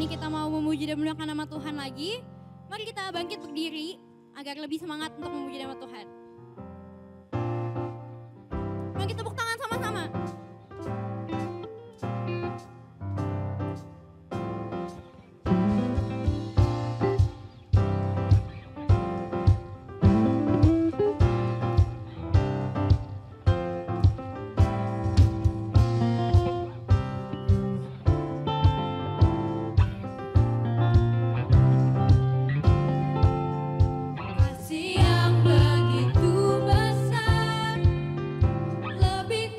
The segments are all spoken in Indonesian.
ini kita mau memuji dan memuliakan nama Tuhan lagi. Mari kita bangkit berdiri agar lebih semangat untuk memuji nama Tuhan. Mari kita tepuk tangan sama-sama. Kasih yang begitu besar, lebih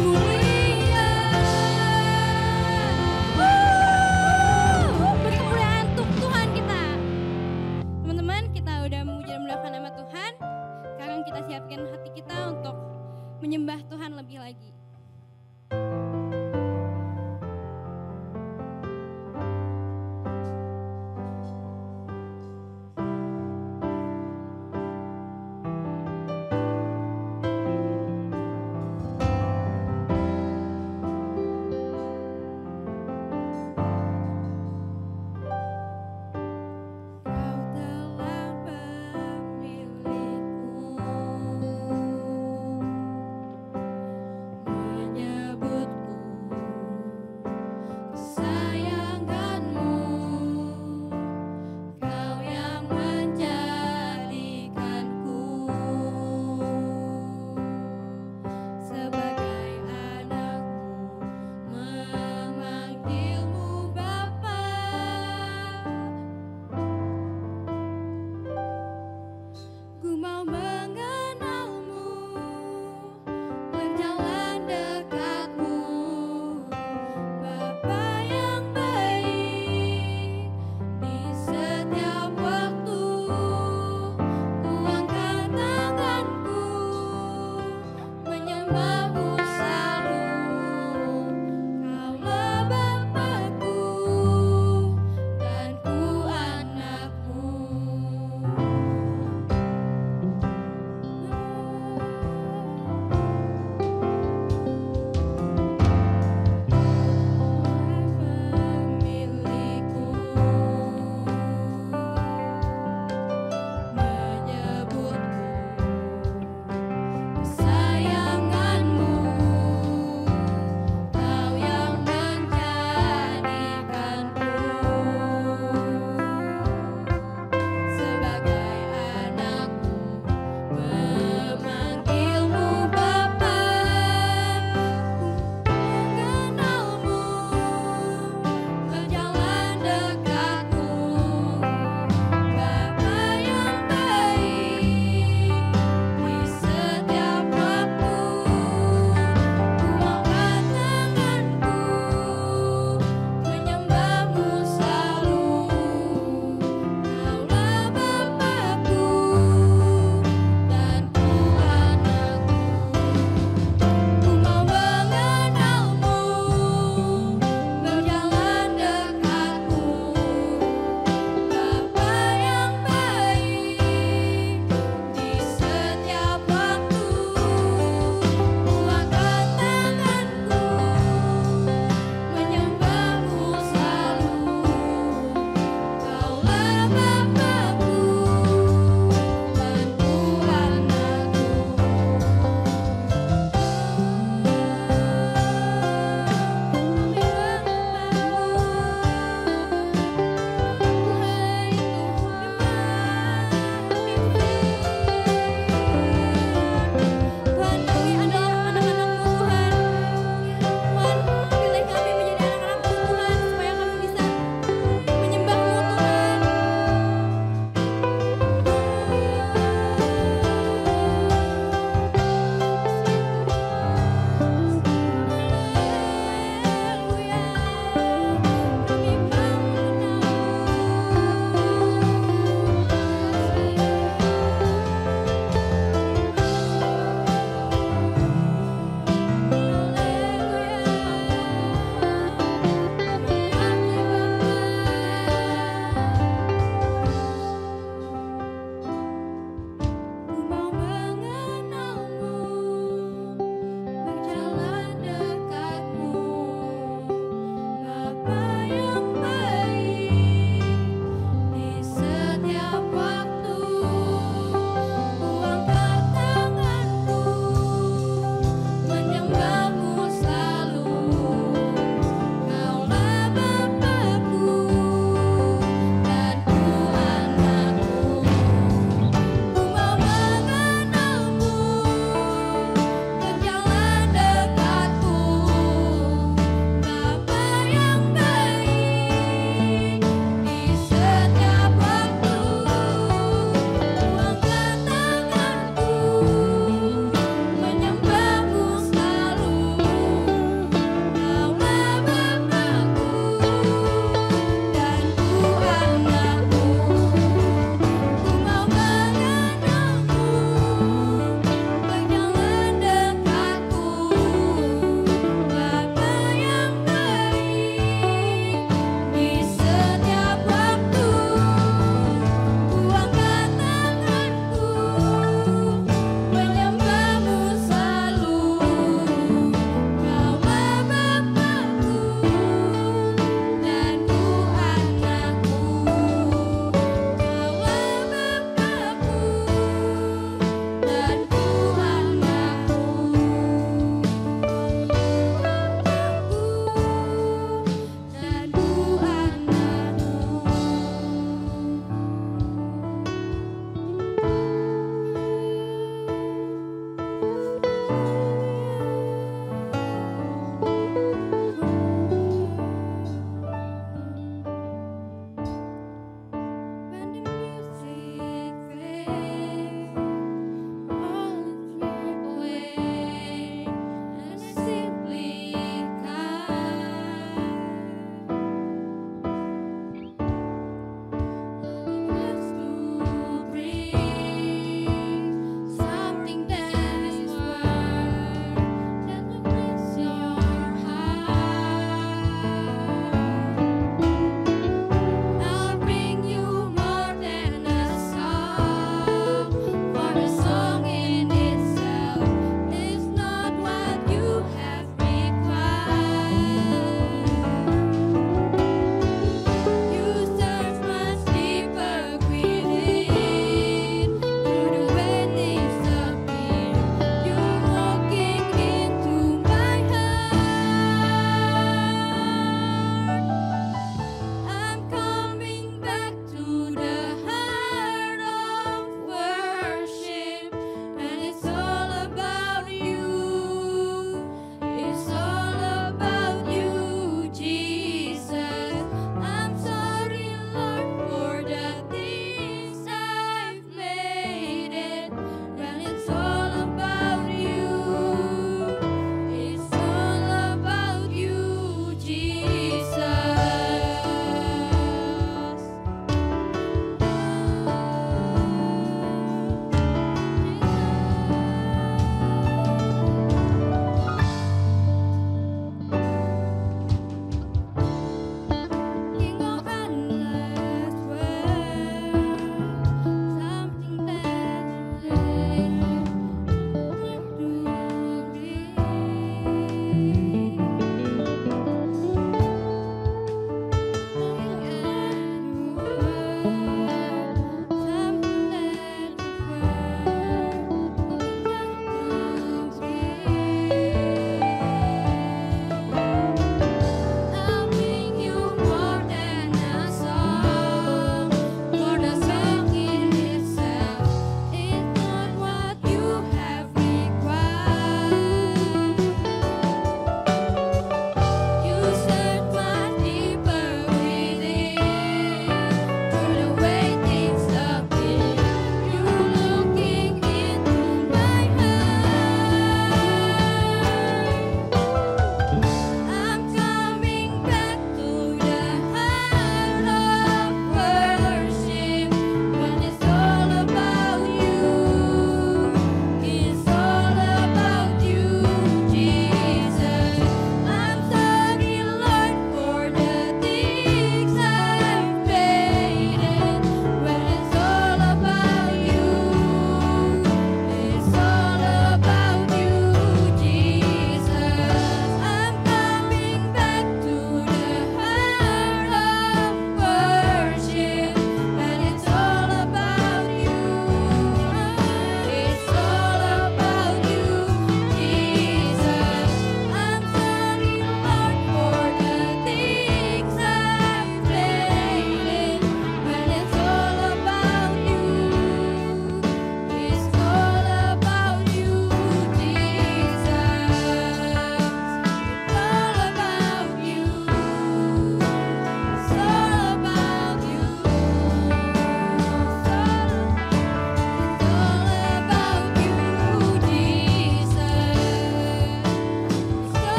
mulia. Beri kemuliaan untuk Tuhan kita. Teman-teman, kita udah memuji dan memuliakan nama Tuhan. Sekarang kita siapkan hati kita untuk menyembah Tuhan lebih lagi. Kau telah memilihku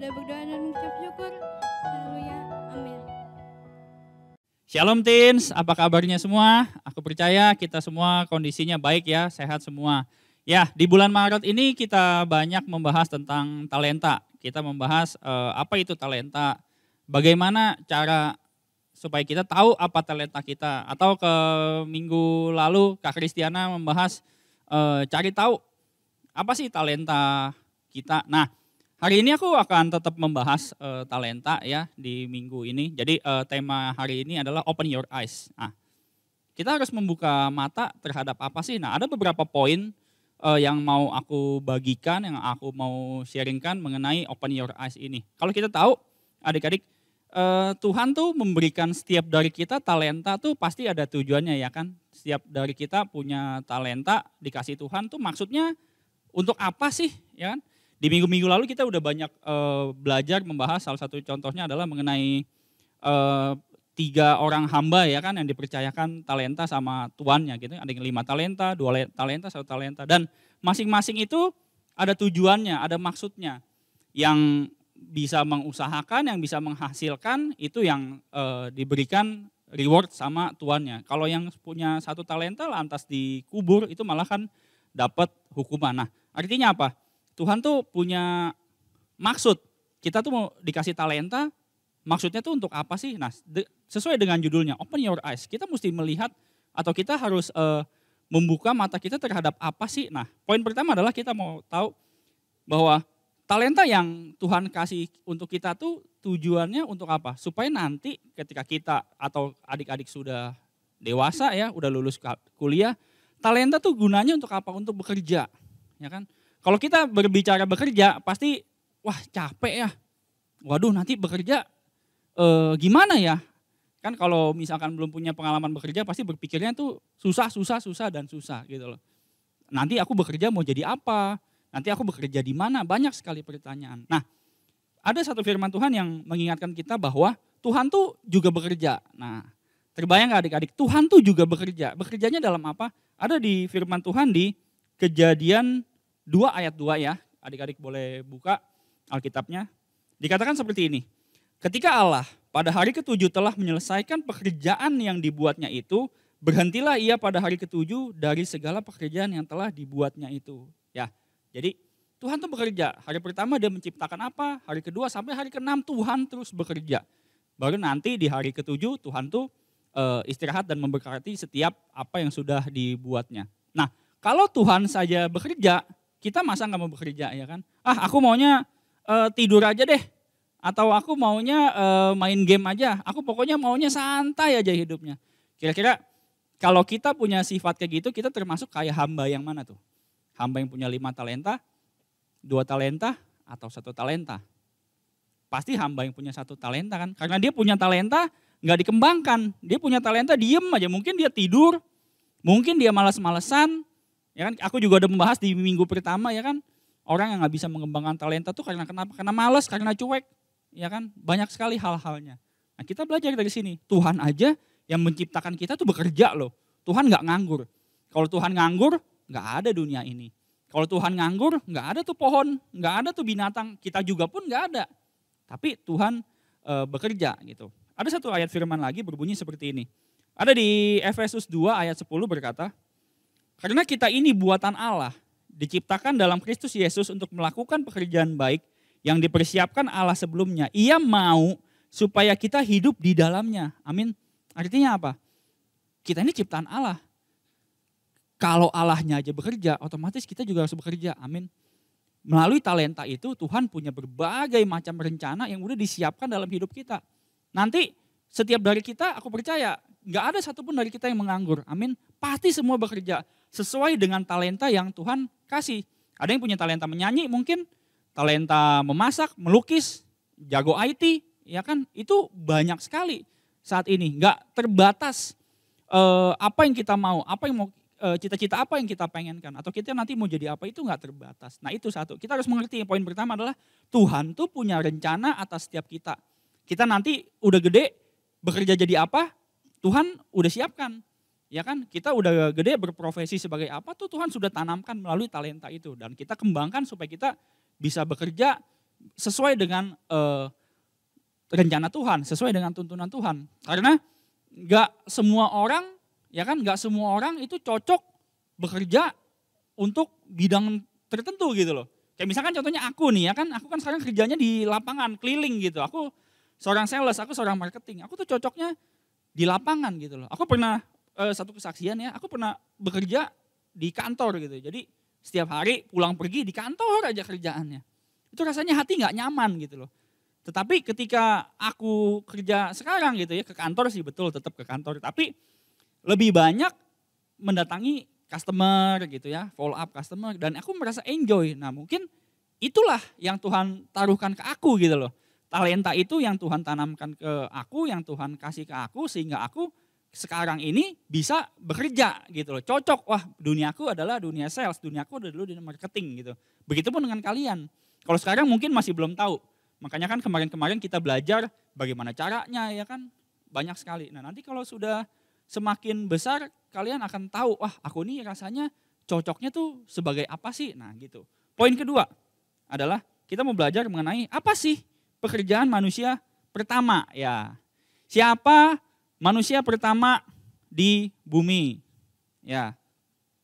sudah berdoa dan mengucap syukur. Haleluya. Amin. Shalom teens, apa kabarnya semua? Aku percaya kita semua kondisinya baik ya, sehat semua. Ya, di bulan Maret ini kita banyak membahas tentang talenta. Kita membahas apa itu talenta, bagaimana cara supaya kita tahu apa talenta kita. Atau ke minggu lalu Kak Kristiana membahas cari tahu apa sih talenta kita. Nah, hari ini aku akan tetap membahas talenta ya di minggu ini. Jadi tema hari ini adalah open your eyes. Nah, kita harus membuka mata terhadap apa sih? Nah, ada beberapa poin yang mau aku bagikan, yang aku mau sharingkan mengenai open your eyes ini. Kalau kita tahu, adik-adik, Tuhan tuh memberikan setiap dari kita talenta tuh pasti ada tujuannya ya kan. Setiap dari kita punya talenta dikasih Tuhan tuh maksudnya untuk apa sih ya kan. Di minggu-minggu lalu kita udah banyak belajar membahas, salah satu contohnya adalah mengenai 3 orang hamba ya kan yang dipercayakan talenta sama tuannya gitu. Ada yang 5 talenta, 2 talenta, 1 talenta. Dan masing-masing itu ada tujuannya, ada maksudnya. Yang bisa mengusahakan, yang bisa menghasilkan itu yang diberikan reward sama tuannya. Kalau yang punya 1 talenta lantas dikubur itu malah kan dapat hukuman. Nah, artinya apa? Tuhan tuh punya maksud. Kita tuh mau dikasih talenta, maksudnya tuh untuk apa sih? Nah, sesuai dengan judulnya, open your eyes. Kita mesti melihat atau kita harus membuka mata kita terhadap apa sih? Nah, poin pertama adalah kita mau tahu bahwa talenta yang Tuhan kasih untuk kita tuh tujuannya untuk apa? Supaya nanti ketika kita atau adik-adik sudah dewasa ya, udah lulus kuliah, talenta tuh gunanya untuk apa? Untuk bekerja, ya kan? Kalau kita berbicara bekerja, pasti wah capek ya. Waduh nanti bekerja gimana ya? Kan kalau misalkan belum punya pengalaman bekerja pasti berpikirnya tuh susah gitu loh. Nanti aku bekerja mau jadi apa? Nanti aku bekerja di mana? Banyak sekali pertanyaan. Nah, ada satu firman Tuhan yang mengingatkan kita bahwa Tuhan tuh juga bekerja. Nah, terbayang gak adik-adik? Tuhan tuh juga bekerja. Bekerjanya dalam apa? Ada di firman Tuhan di Kejadian 2 ayat 2 ya. Adik-adik boleh buka Alkitabnya. Dikatakan seperti ini. Ketika Allah pada hari ke-7 telah menyelesaikan pekerjaan yang dibuatnya itu, berhentilah ia pada hari ke-7 dari segala pekerjaan yang telah dibuatnya itu. Ya, jadi Tuhan tuh bekerja. Hari pertama dia menciptakan apa, hari kedua sampai hari ke-6 Tuhan terus bekerja. Baru nanti di hari ke-7 Tuhan tuh istirahat dan memberkati setiap apa yang sudah dibuatnya. Nah, kalau Tuhan saja bekerja, kita masa nggak mau bekerja ya kan? Aku maunya tidur aja deh. Atau aku maunya main game aja. Aku pokoknya maunya santai aja hidupnya. Kira-kira kalau kita punya sifat kayak gitu, kita termasuk kayak hamba yang mana tuh? Hamba yang punya 5 talenta, 2 talenta, atau 1 talenta? Pasti hamba yang punya 1 talenta kan. Karena dia punya talenta nggak dikembangkan. Dia punya talenta diem aja. Mungkin dia tidur, mungkin dia malas-malesan. Ya kan, aku juga udah membahas di minggu pertama ya kan, orang yang nggak bisa mengembangkan talenta tuh karena kenapa? Karena malas, karena cuek, ya kan, banyak sekali hal-halnya. Nah kita belajar dari sini, Tuhan aja yang menciptakan kita tuh bekerja loh. Tuhan nggak nganggur. Kalau Tuhan nganggur, nggak ada dunia ini. Kalau Tuhan nganggur, nggak ada tuh pohon, nggak ada tuh binatang, kita juga pun nggak ada. Tapi Tuhan bekerja gitu. Ada satu ayat firman lagi berbunyi seperti ini. Ada di Efesus 2 ayat 10 berkata, karena kita ini buatan Allah, diciptakan dalam Kristus Yesus untuk melakukan pekerjaan baik yang dipersiapkan Allah sebelumnya. Ia mau supaya kita hidup di dalamnya. Amin. Artinya apa? Kita ini ciptaan Allah. Kalau Allahnya aja bekerja, otomatis kita juga harus bekerja. Amin. Melalui talenta itu Tuhan punya berbagai macam rencana yang udah disiapkan dalam hidup kita. Nanti setiap dari kita aku percaya gak ada satupun dari kita yang menganggur. Amin. Pasti semua bekerja sesuai dengan talenta yang Tuhan kasih. Ada yang punya talenta menyanyi mungkin, talenta memasak, melukis, jago IT, ya kan? Itu banyak sekali saat ini, nggak terbatas apa yang kita mau, apa yang mau cita-cita apa yang kita pengenkan, atau kita nanti mau jadi apa itu nggak terbatas. Nah itu satu, kita harus mengerti. Poin pertama adalah Tuhan tuh punya rencana atas setiap kita. Kita nanti udah gede bekerja jadi apa, Tuhan udah siapkan. Ya kan, kita udah gede berprofesi sebagai apa tuh Tuhan sudah tanamkan melalui talenta itu. Dan kita kembangkan supaya kita bisa bekerja sesuai dengan rencana Tuhan, sesuai dengan tuntunan Tuhan. Karena nggak semua orang, ya kan, nggak semua orang itu cocok bekerja untuk bidang tertentu gitu loh. Kayak misalkan contohnya aku nih, ya kan, aku kan sekarang kerjanya di lapangan, keliling gitu. Aku seorang sales, aku seorang marketing. Aku tuh cocoknya di lapangan gitu loh. Aku pernah satu kesaksian ya, aku pernah bekerja di kantor gitu. Jadi setiap hari pulang pergi di kantor aja kerjaannya. Itu rasanya hati nggak nyaman gitu loh. Tetapi ketika aku kerja sekarang gitu ya, ke kantor sih betul, tetap ke kantor. Tapi lebih banyak mendatangi customer gitu ya, follow up customer, dan aku merasa enjoy. Nah mungkin itulah yang Tuhan taruhkan ke aku gitu loh. Talenta itu yang Tuhan tanamkan ke aku, yang Tuhan kasih ke aku, sehingga aku sekarang ini bisa bekerja gitu loh. Cocok, wah duniaku adalah dunia sales, duniaku adalah dunia marketing gitu. Begitupun dengan kalian. Kalau sekarang mungkin masih belum tahu. Makanya kan kemarin-kemarin kita belajar bagaimana caranya ya kan, banyak sekali. Nah nanti kalau sudah semakin besar, kalian akan tahu, wah aku nih rasanya cocoknya tuh sebagai apa sih? Nah gitu. Poin kedua adalah kita mau belajar mengenai apa sih pekerjaan manusia pertama ya. Siapa manusia pertama di bumi? Ya,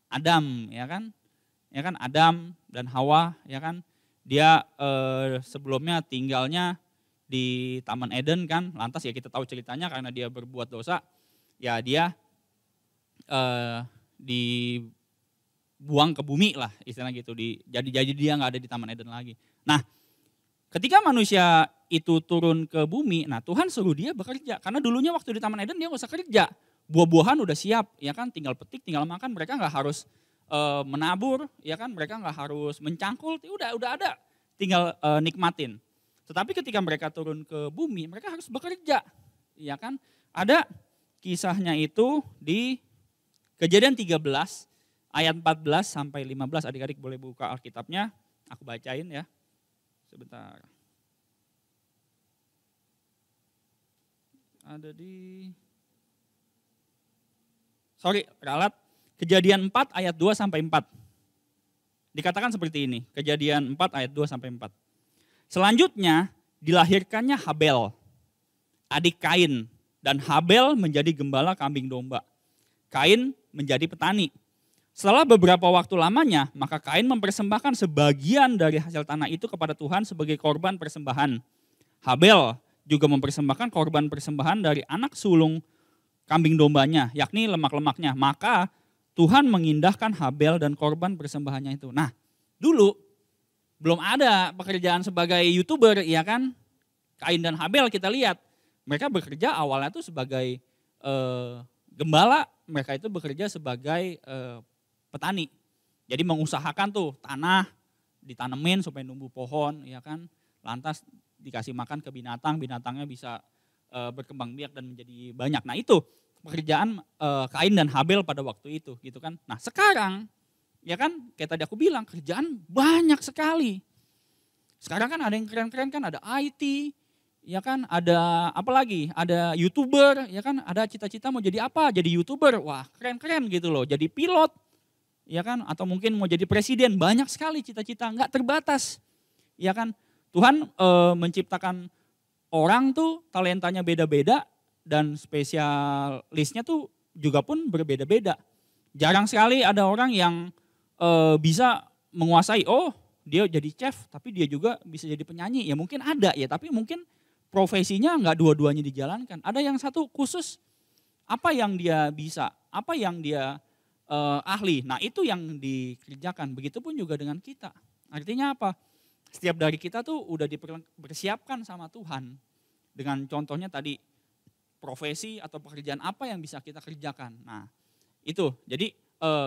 Adam ya kan? Ya kan, Adam dan Hawa ya kan? Dia sebelumnya tinggalnya di Taman Eden kan, lantas ya kita tahu ceritanya karena dia berbuat dosa, ya dia dibuang ke bumi lah istilahnya gitu, jadi dia nggak ada di Taman Eden lagi. Nah ketika manusia itu turun ke bumi, nah Tuhan suruh dia bekerja, karena dulunya waktu di Taman Eden dia nggak usah kerja, buah-buahan udah siap, ya kan, tinggal petik, tinggal makan, mereka nggak harus menabur, ya kan, mereka nggak harus mencangkul, udah ada, tinggal nikmatin. Tetapi ketika mereka turun ke bumi, mereka harus bekerja, ya kan. Ada kisahnya itu di Kejadian 13 ayat 14 sampai 15, adik-adik boleh buka Alkitabnya, aku bacain ya, sebentar. Ada di, ralat. Kejadian 4 ayat 2 sampai 4. Dikatakan seperti ini, Kejadian 4 ayat 2 sampai 4. Selanjutnya dilahirkannya Habel, adik Kain, dan Habel menjadi gembala kambing domba. Kain menjadi petani. Setelah beberapa waktu lamanya, maka Kain mempersembahkan sebagian dari hasil tanah itu kepada Tuhan sebagai korban persembahan. Habel juga mempersembahkan korban persembahan dari anak sulung kambing dombanya, yakni lemak-lemaknya. Maka Tuhan mengindahkan Habel dan korban persembahannya itu. Nah, dulu belum ada pekerjaan sebagai YouTuber, ya kan? Kain dan Habel kita lihat, mereka bekerja awalnya tuh sebagai gembala, mereka itu bekerja sebagai petani. Jadi mengusahakan tuh tanah ditanemin supaya numbuh pohon, ya kan? Lantas dikasih makan ke binatang, binatangnya bisa berkembang biak dan menjadi banyak. Nah itu pekerjaan Kain dan Habel pada waktu itu gitu kan. Nah sekarang ya kan kayak tadi aku bilang kerjaan banyak sekali. Sekarang kan ada yang keren-keren kan, ada IT, ya kan, ada apa lagi, ada YouTuber, ya kan, ada cita-cita mau jadi apa, jadi YouTuber, wah keren-keren gitu loh, jadi pilot, ya kan, atau mungkin mau jadi presiden, banyak sekali cita-cita, nggak terbatas, ya kan. Tuhan menciptakan orang tuh talentanya beda-beda, dan spesialisnya tuh juga pun berbeda-beda. Jarang sekali ada orang yang bisa menguasai, oh dia jadi chef tapi dia juga bisa jadi penyanyi. Ya mungkin ada ya, tapi mungkin profesinya nggak dua-duanya dijalankan. Ada yang satu khusus, apa yang dia bisa, apa yang dia ahli. Nah itu yang dikerjakan, begitupun juga dengan kita. Artinya apa? Setiap dari kita tuh udah dipersiapkan sama Tuhan. Dengan contohnya tadi, profesi atau pekerjaan apa yang bisa kita kerjakan. Nah itu, jadi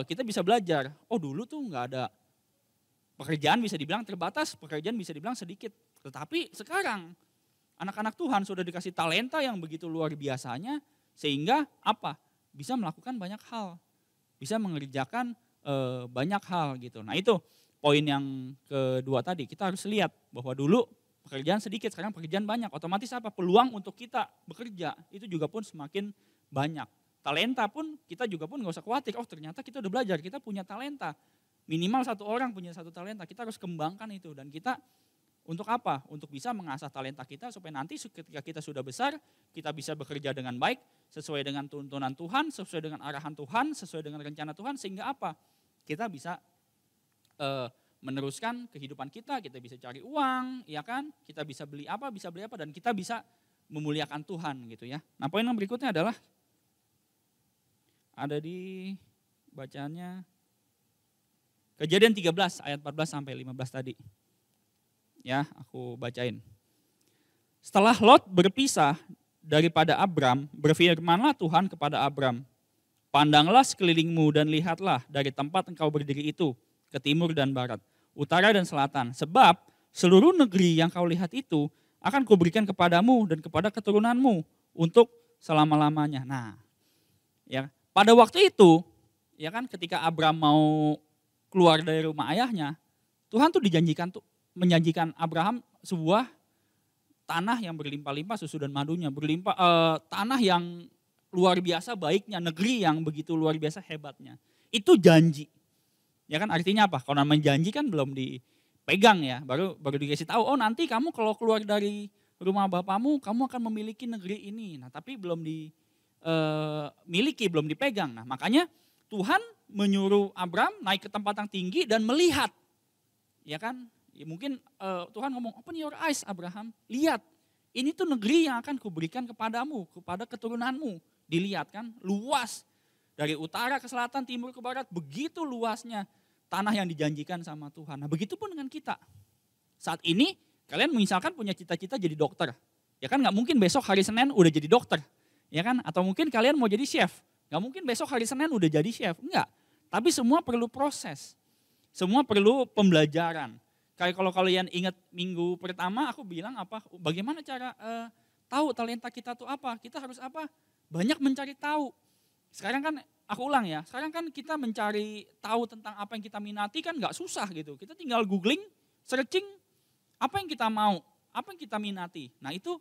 kita bisa belajar, oh dulu tuh nggak ada pekerjaan bisa dibilang terbatas, pekerjaan bisa dibilang sedikit. Tetapi sekarang anak-anak Tuhan sudah dikasih talenta yang begitu luar biasanya, sehingga apa? Bisa melakukan banyak hal, bisa mengerjakan banyak hal gitu. Nah itu poin yang kedua tadi, kita harus lihat bahwa dulu pekerjaan sedikit, sekarang pekerjaan banyak. Otomatis apa? Peluang untuk kita bekerja itu juga pun semakin banyak. Talenta pun kita juga pun gak usah khawatir, oh ternyata kita udah belajar, kita punya talenta. Minimal satu orang punya satu talenta, kita harus kembangkan itu. Dan kita Untuk apa? Untuk bisa mengasah talenta kita supaya nanti ketika kita sudah besar, kita bisa bekerja dengan baik, sesuai dengan tuntunan Tuhan, sesuai dengan arahan Tuhan, sesuai dengan rencana Tuhan, sehingga apa? Kita bisa meneruskan kehidupan kita bisa cari uang, ya kan? Kita bisa beli apa, dan kita bisa memuliakan Tuhan gitu ya. Nah, poin yang berikutnya adalah ada di bacaannya Kejadian 13 ayat 14 sampai 15 tadi. Ya, aku bacain. Setelah Lot berpisah daripada Abram, berfirmanlah Tuhan kepada Abram, pandanglah sekelilingmu dan lihatlah dari tempat engkau berdiri itu, ke timur dan barat, utara dan selatan. Sebab seluruh negeri yang kau lihat itu akan kuberikan kepadamu dan kepada keturunanmu untuk selama-lamanya. Nah, ya pada waktu itu, ya kan ketika Abram mau keluar dari rumah ayahnya, Tuhan tuh menjanjikan Abraham sebuah tanah yang berlimpah-limpah susu dan madunya, tanah yang luar biasa baiknya, negeri yang begitu luar biasa hebatnya. Itu janji. Ya kan artinya apa? Kalau namanya janji kan belum dipegang ya, baru dikasih tahu, oh nanti kamu kalau keluar dari rumah bapamu, kamu akan memiliki negeri ini. Nah, tapi belum dimiliki, belum dipegang. Nah, makanya Tuhan menyuruh Abram naik ke tempat yang tinggi dan melihat. Ya kan? Ya mungkin Tuhan ngomong, open your eyes Abraham, lihat. Ini tuh negeri yang akan kuberikan kepadamu, kepada keturunanmu. Dilihat kan, luas. Dari utara ke selatan, timur ke barat, begitu luasnya tanah yang dijanjikan sama Tuhan. Nah, begitu pun dengan kita. Saat ini kalian misalkan punya cita-cita jadi dokter. Ya kan gak mungkin besok hari Senin udah jadi dokter. Ya kan? Atau mungkin kalian mau jadi chef. Gak mungkin besok hari Senin udah jadi chef. Enggak. Tapi semua perlu proses. Semua perlu pembelajaran. Kayak kalau kalian ingat minggu pertama aku bilang apa? Bagaimana cara tahu talenta kita tuh apa? Kita harus apa? Banyak mencari tahu. Sekarang kan aku ulang ya. Sekarang kan kita mencari tahu tentang apa yang kita minati kan nggak susah gitu. Kita tinggal googling, searching apa yang kita mau, apa yang kita minati. Nah itu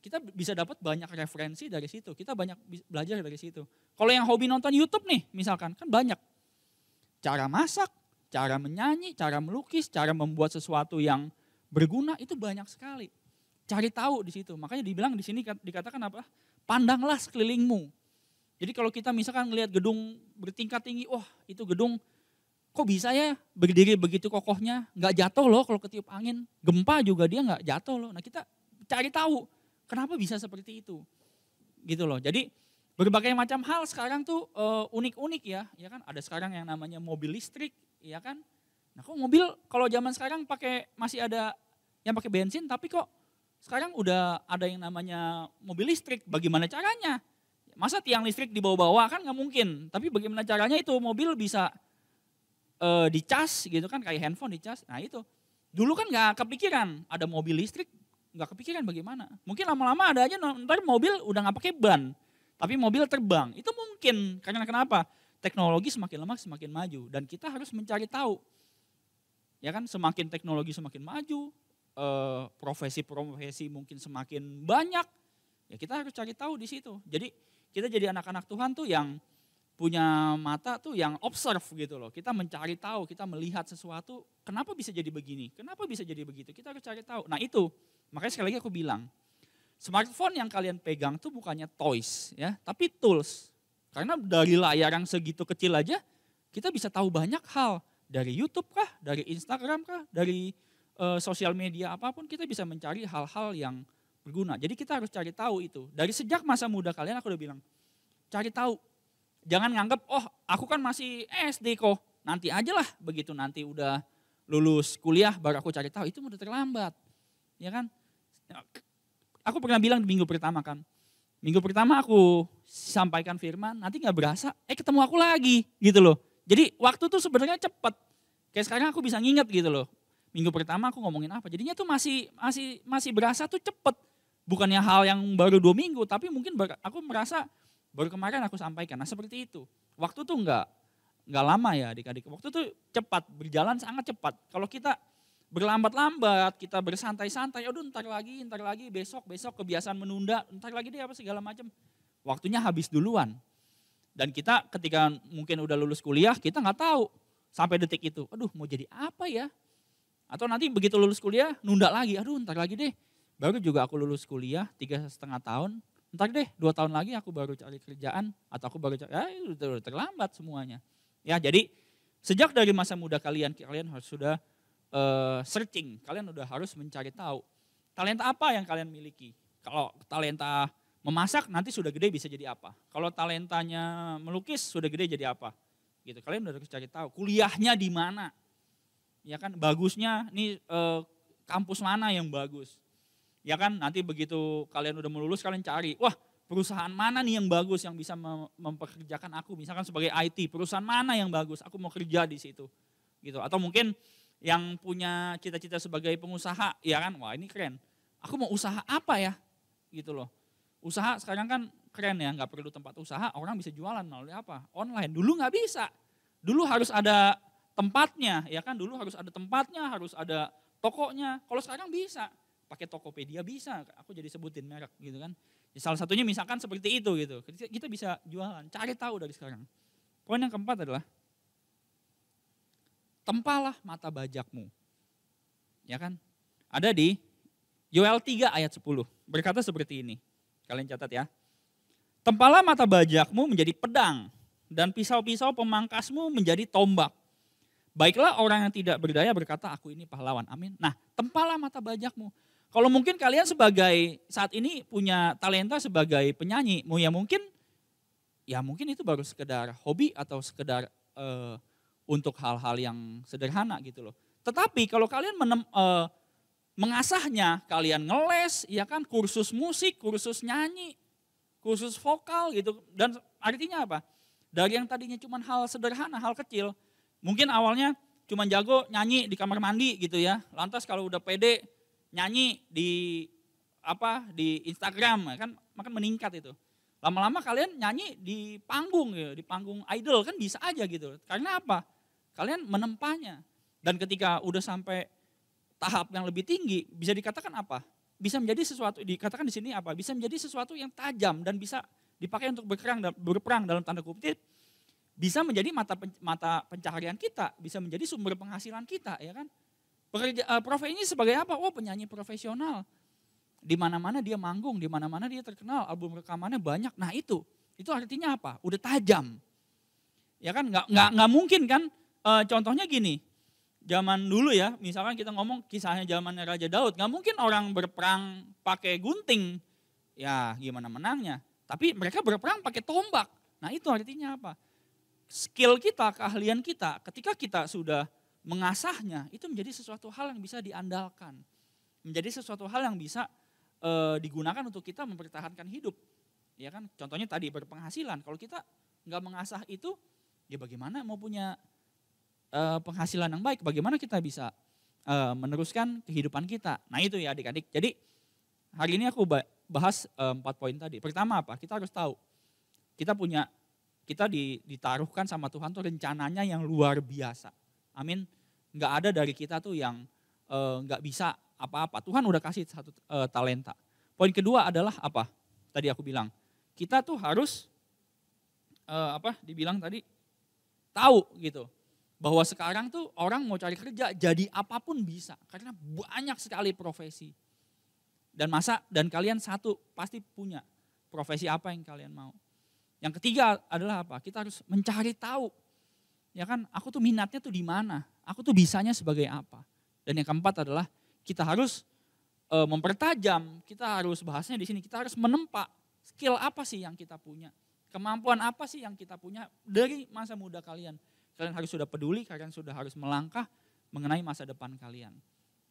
kita bisa dapat banyak referensi dari situ. Kita banyak belajar dari situ. Kalau yang hobi nonton YouTube nih misalkan kan banyak. Cara masak, cara menyanyi, cara melukis, cara membuat sesuatu yang berguna itu banyak sekali. Cari tahu di situ. Makanya dibilang di sini dikatakan apa? Pandanglah sekelilingmu. Jadi kalau kita misalkan ngelihat gedung bertingkat tinggi, wah itu gedung kok bisa ya berdiri begitu kokohnya, nggak jatuh loh kalau ketiup angin. Gempa juga dia nggak jatuh loh. Nah kita cari tahu kenapa bisa seperti itu. Gitu loh. Jadi berbagai macam hal sekarang tuh unik-unik ya kan ada sekarang yang namanya mobil listrik, ya kan. Nah kok mobil kalau zaman sekarang masih ada yang pakai bensin, tapi kok sekarang udah ada yang namanya mobil listrik. Bagaimana caranya? Masa tiang listrik dibawa-bawa kan nggak mungkin. Tapi bagaimana caranya itu mobil bisa dicas gitu kan, kayak handphone dicas. Nah itu dulu kan nggak kepikiran ada mobil listrik, nggak kepikiran bagaimana. Mungkin lama-lama ada aja ntar mobil udah nggak pakai ban. Tapi mobil terbang, itu mungkin. Karena kenapa? Teknologi semakin lama semakin maju. Dan kita harus mencari tahu. Ya kan, semakin teknologi semakin maju, profesi-profesi mungkin semakin banyak. Ya kita harus cari tahu di situ. Jadi kita jadi anak-anak Tuhan tuh yang punya mata tuh yang observe gitu loh. Kita mencari tahu, kita melihat sesuatu, kenapa bisa jadi begini, kenapa bisa jadi begitu. Kita harus cari tahu. Nah itu, makanya sekali lagi aku bilang, smartphone yang kalian pegang tuh bukannya toys ya, tapi tools. Karena dari layar yang segitu kecil aja kita bisa tahu banyak hal. Dari YouTube kah, dari Instagram kah, dari sosial media apapun kita bisa mencari hal-hal yang berguna. Jadi kita harus cari tahu itu. Dari sejak masa muda kalian aku udah bilang, cari tahu. Jangan nganggap, oh aku kan masih SD kok, nanti aja lah begitu nanti udah lulus kuliah baru aku cari tahu. Itu udah terlambat, ya kan. Aku pernah bilang di minggu pertama kan, minggu pertama aku sampaikan firman, nanti gak berasa, ketemu aku lagi gitu loh. Jadi waktu tuh sebenarnya cepet, kayak sekarang aku bisa nginget gitu loh. Minggu pertama aku ngomongin apa, jadinya tuh masih berasa tuh cepet. Bukannya hal yang baru 2 minggu, tapi mungkin aku merasa baru kemarin aku sampaikan. Nah seperti itu, waktu tuh nggak lama ya adik-adik, waktu tuh cepat, berjalan sangat cepat. Kalau kita berlambat-lambat, kita bersantai-santai, aduh ntar lagi, besok kebiasaan menunda, ntar lagi deh apa segala macam. Waktunya habis duluan. Dan kita ketika mungkin udah lulus kuliah, kita nggak tahu sampai detik itu, aduh mau jadi apa ya? Atau nanti begitu lulus kuliah nunda lagi, aduh ntar lagi deh. Baru juga aku lulus kuliah 3,5 tahun, ntar deh 2 tahun lagi aku baru cari kerjaan. Atau aku baru cari, udah terlambat semuanya. Ya jadi sejak dari masa muda kalian harus sudah searching, kalian udah harus mencari tahu. Talenta apa yang kalian miliki? Kalau talenta memasak nanti sudah gede bisa jadi apa? Kalau talentanya melukis sudah gede jadi apa? Gitu. Kalian udah harus cari tahu. Kuliahnya di mana? Ya kan, bagusnya nih kampus mana yang bagus? Ya kan, nanti begitu kalian udah melulus kalian cari, wah perusahaan mana nih yang bagus yang bisa mempekerjakan aku? Misalkan sebagai IT, perusahaan mana yang bagus? Aku mau kerja di situ. Gitu. Atau mungkin yang punya cita-cita sebagai pengusaha, ya kan, wah ini keren. Aku mau usaha apa ya? Gitu loh. Usaha sekarang kan keren ya, nggak perlu tempat usaha, orang bisa jualan melalui apa? Online. Dulu nggak bisa. Dulu harus ada tempatnya, ya kan? Dulu harus ada tempatnya, harus ada tokonya. Kalau sekarang bisa, pakai Tokopedia bisa. Aku jadi sebutin merek gitu kan. Ya, salah satunya misalkan seperti itu gitu. Kita bisa jualan, cari tahu dari sekarang. Poin yang keempat adalah tempalah mata bajakmu. Ya kan? Ada di Yoel 3 ayat 10. Berkata seperti ini. Kalian catat ya. Tempalah mata bajakmu menjadi pedang dan pisau-pisau pemangkasmu menjadi tombak. Baiklah orang yang tidak berdaya berkata aku ini pahlawan. Amin. Nah, tempalah mata bajakmu. Kalau mungkin kalian sebagai saat ini punya talenta sebagai penyanyi, mungkin itu baru sekedar hobi atau sekedar untuk hal-hal yang sederhana gitu loh. Tetapi kalau kalian mengasahnya, kalian ngeles, ya kan, kursus musik, kursus nyanyi, kursus vokal gitu. Dan artinya apa? Dari yang tadinya cuma hal sederhana, hal kecil. Mungkin awalnya cuma jago nyanyi di kamar mandi gitu ya. Lantas kalau udah pede nyanyi di Instagram, kan makin meningkat itu. Lama-lama kalian nyanyi di panggung ya, di panggung idol kan bisa aja gitu. Karena apa? Kalian menempanya. Dan ketika udah sampai tahap yang lebih tinggi, bisa dikatakan apa? Bisa menjadi sesuatu, dikatakan di sini apa? Bisa menjadi sesuatu yang tajam dan bisa dipakai untuk berperang dalam tanda kutip. Bisa menjadi mata pencaharian kita, bisa menjadi sumber penghasilan kita, ya kan? Profesinya sebagai apa? Oh, penyanyi profesional. Di mana-mana dia manggung, di mana-mana dia terkenal, album rekamannya banyak. Nah itu artinya apa? Udah tajam. Ya kan? Nggak mungkin kan? Contohnya gini, zaman dulu ya, misalkan kita ngomong kisahnya zamannya Raja Daud, nggak mungkin orang berperang pakai gunting, ya gimana menangnya. Tapi mereka berperang pakai tombak. Nah itu artinya apa? Skill kita, keahlian kita, ketika kita sudah mengasahnya, itu menjadi sesuatu hal yang bisa diandalkan. Menjadi sesuatu hal yang bisa digunakan untuk kita mempertahankan hidup. Ya kan, contohnya tadi berpenghasilan. Kalau kita nggak mengasah itu, ya bagaimana mau punya penghasilan yang baik, bagaimana kita bisa meneruskan kehidupan kita. Nah itu ya adik-adik. Jadi hari ini aku bahas 4 poin tadi. Pertama apa? Kita harus tahu. Kita ditaruhkan sama Tuhan tuh rencananya yang luar biasa. Amin. Nggak ada dari kita tuh yang nggak bisa apa-apa. Tuhan udah kasih satu talenta. Poin kedua adalah apa? Tadi aku bilang. Kita tuh harus dibilang tadi tahu gitu. Bahwa sekarang tuh orang mau cari kerja jadi apapun bisa. Karena banyak sekali profesi. Dan kalian satu pasti punya profesi apa yang kalian mau. Yang ketiga adalah apa? Kita harus mencari tahu. Ya kan, aku tuh minatnya tuh di mana? Aku tuh bisanya sebagai apa? Dan yang keempat adalah kita harus mempertajam. Kita harus bahasnya di sini. Kita harus menempa skill apa sih yang kita punya? Kemampuan apa sih yang kita punya dari masa muda kalian? Kalian harus sudah peduli, kalian sudah harus melangkah mengenai masa depan kalian.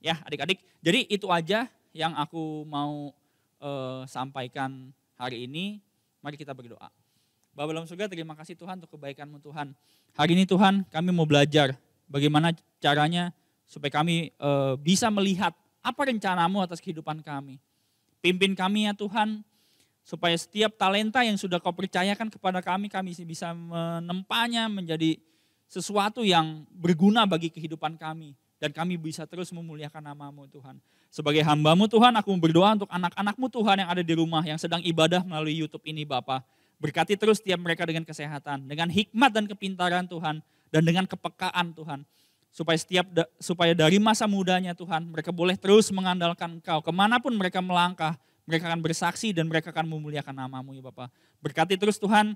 Ya adik-adik, jadi itu aja yang aku mau sampaikan hari ini. Mari kita berdoa. Bapa dalam surga, terima kasih Tuhan untuk kebaikan-Mu Tuhan. Hari ini Tuhan kami mau belajar bagaimana caranya supaya kami bisa melihat apa rencana-Mu atas kehidupan kami. Pimpin kami ya Tuhan, supaya setiap talenta yang sudah Kau percayakan kepada kami bisa menempanya menjadi sesuatu yang berguna bagi kehidupan kami. Dan kami bisa terus memuliakan nama-Mu Tuhan. Sebagai hamba-Mu Tuhan, aku berdoa untuk anak-anak-Mu Tuhan yang ada di rumah, yang sedang ibadah melalui YouTube ini Bapa. Berkati terus setiap mereka dengan kesehatan, dengan hikmat dan kepintaran Tuhan, dan dengan kepekaan Tuhan. supaya dari masa mudanya Tuhan, mereka boleh terus mengandalkan Engkau. Kemanapun mereka melangkah, mereka akan bersaksi dan mereka akan memuliakan nama-Mu ya Bapa. Berkati terus Tuhan,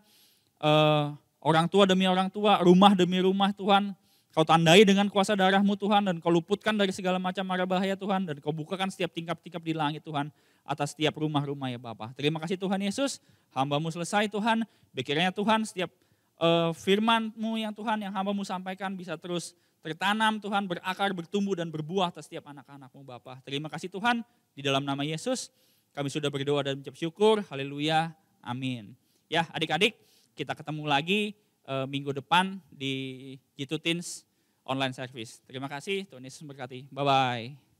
orang tua demi orang tua, rumah demi rumah Tuhan. Kau tandai dengan kuasa darah-Mu Tuhan, dan Kau luputkan dari segala macam mara bahaya Tuhan, dan Kau bukakan setiap tingkap-tingkap di langit Tuhan, atas setiap rumah-rumah ya Bapa. Terima kasih Tuhan Yesus, hamba-Mu selesai Tuhan, bekiranya Tuhan setiap firman-Mu yang Tuhan, yang hamba-Mu sampaikan bisa terus tertanam Tuhan, berakar, bertumbuh dan berbuah atas setiap anak-anak-Mu Bapa. Terima kasih Tuhan, di dalam nama Yesus kami sudah berdoa dan mengucap syukur, haleluya, amin. Ya adik-adik, kita ketemu lagi minggu depan di G2 Teens online service. Terima kasih, Tuhan Yesus memberkati. Bye-bye.